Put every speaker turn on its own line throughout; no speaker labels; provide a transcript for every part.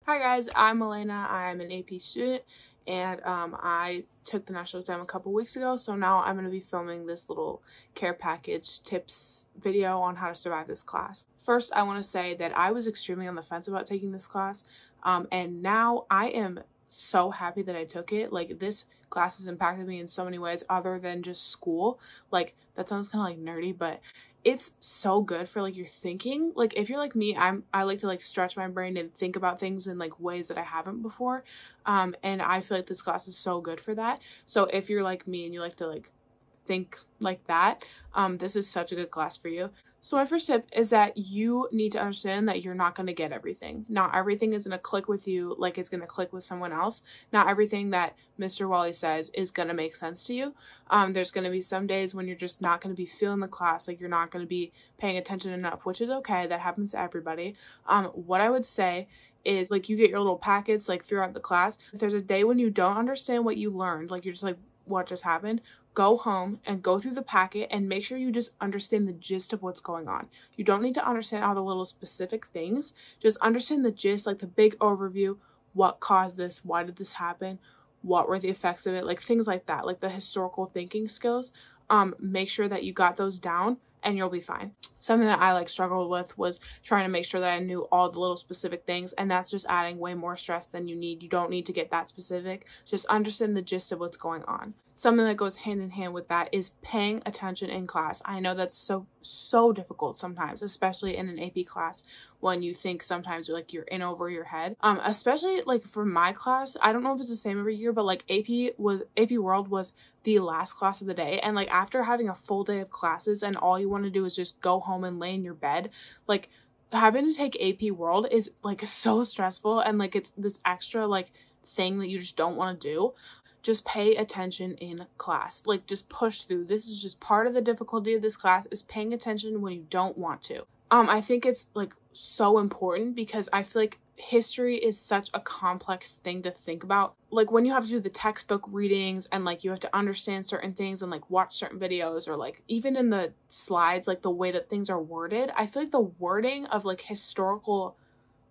Hi guys, I'm Elena. I'm an AP student and I took the national exam a couple weeks ago, so now I'm going to be filming this little care package tips video on how to survive this class. First, I want to say that I was extremely on the fence about taking this class, and now I am so happy that I took it. Like, this class has impacted me in so many ways other than just school. Like, that sounds kind of like nerdy, but it's so good for like your thinking. Like, if you're like me, I like to like stretch my brain and think about things in like ways that I haven't before, and I feel like this class is so good for that. So if you're like me and you like to like think like that, this is such a good class for you. So my first tip is that you need to understand that you're not going to get everything. Not everything is going to click with you like it's going to click with someone else. Not everything that Mr. Wally says is going to make sense to you. There's going to be some days when you're just not going to be feeling the class, like you're not going to be paying attention enough, which is okay. That happens to everybody. What I would say is, like, you get your little packets like throughout the class. If there's a day when you don't understand what you learned, like you're just like, what just happened? Go home and go through the packet and make sure you just understand the gist of what's going on. You don't need to understand all the little specific things. Just understand the gist, like the big overview. What caused this? Why did this happen? What were the effects of it? Like things like that, like the historical thinking skills. Make sure that you got those down and you'll be fine. Something that I like struggled with was trying to make sure that I knew all the little specific things, and that's just adding way more stress than you need. You don't need to get that specific. Just understand the gist of what's going on. Something that goes hand in hand with that is paying attention in class. I know that's so difficult sometimes, especially in an AP class, when you think sometimes you're in over your head. Especially like for my class, I don't know if it's the same every year, but like AP World was the last class of the day, and like after having a full day of classes and all you want to do is just go home and lay in your bed, like having to take AP World is like so stressful, and like it's this extra like thing that you just don't want to do. Just pay attention in class. Like, just push through. This is just part of the difficulty of this class, is paying attention when you don't want to. I think it's like so important because I feel like history is such a complex thing to think about. Like, when you have to do the textbook readings and like you have to understand certain things and like watch certain videos, or like even in the slides, like the way that things are worded, I feel like the wording of like historical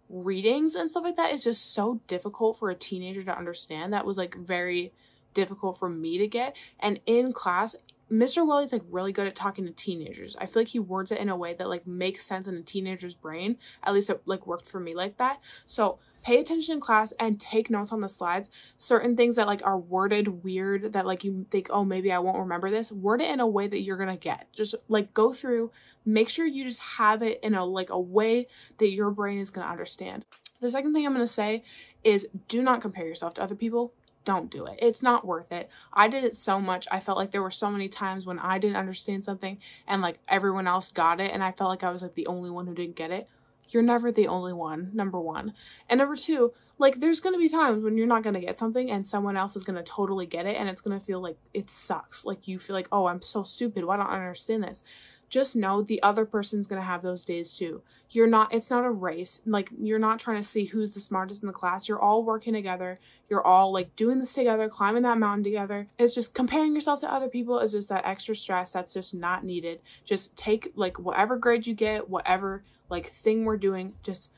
readings and stuff like that is just so difficult for a teenager to understand. That was like very difficult for me to get. And in class, Mr. Willie's like really good at talking to teenagers. I feel like he words it in a way that like makes sense in a teenager's brain. At least it like worked for me like that. So pay attention in class and take notes on the slides. Certain things that like are worded weird that like you think, oh, maybe I won't remember this, word it in a way that you're gonna get. Just like go through, make sure you just have it in a way that your brain is gonna understand. The second thing I'm gonna say is, do not compare yourself to other people. Don't do it. It's not worth it. I did it so much. I felt like there were so many times when I didn't understand something and like everyone else got it, and I felt like I was like the only one who didn't get it. You're never the only one, number one. And number two, like there's going to be times when you're not going to get something and someone else is going to totally get it, and it's going to feel like it sucks. Like you feel like, oh, I'm so stupid. Why don't I understand this? Just know the other person's going to have those days too. It's not a race. Like, you're not trying to see who's the smartest in the class. You're all working together. You're all like doing this together, climbing that mountain together. It's just comparing yourself to other people is just that extra stress that's just not needed. Just take like whatever grade you get, whatever like thing we're doing, just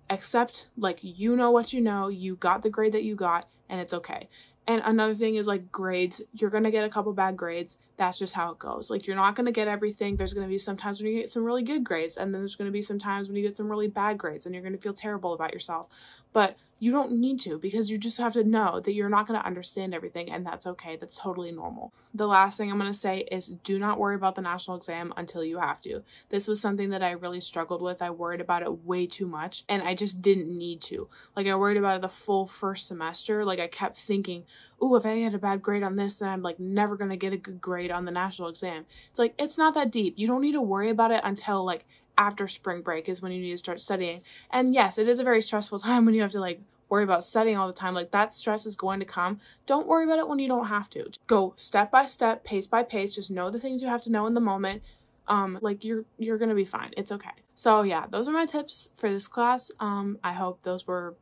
accept like you know what you know, you got the grade that you got, and it's okay. And another thing is like grades. You're going to get a couple bad grades. That's just how it goes. Like, you're not going to get everything. There's going to be some times when you get some really good grades, and then there's going to be some times when you get some really bad grades and you're going to feel terrible about yourself. But you don't need to, because you just have to know that you're not going to understand everything, and that's okay. That's totally normal. The last thing I'm going to say is, do not worry about the national exam until you have to. This was something that I really struggled with. I worried about it way too much, and I just didn't need to. Like, I worried about it the full first semester. Like, I kept thinking, ooh, if I had a bad grade on this, then I'm like never going to get a good grade on the national exam. It's like, it's not that deep. You don't need to worry about it until like after spring break is when you need to start studying. And yes, it is a very stressful time when you have to like worry about studying all the time. Like, that stress is going to come. Don't worry about it when you don't have to. Go step by step, pace by pace. Just know the things you have to know in the moment. Like you're gonna be fine. It's okay. So yeah, those are my tips for this class. I hope those were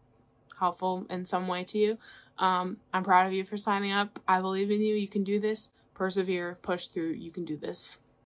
helpful in some way to you. I'm proud of you for signing up. I believe in you. You can do this. Persevere, push through. You can do this.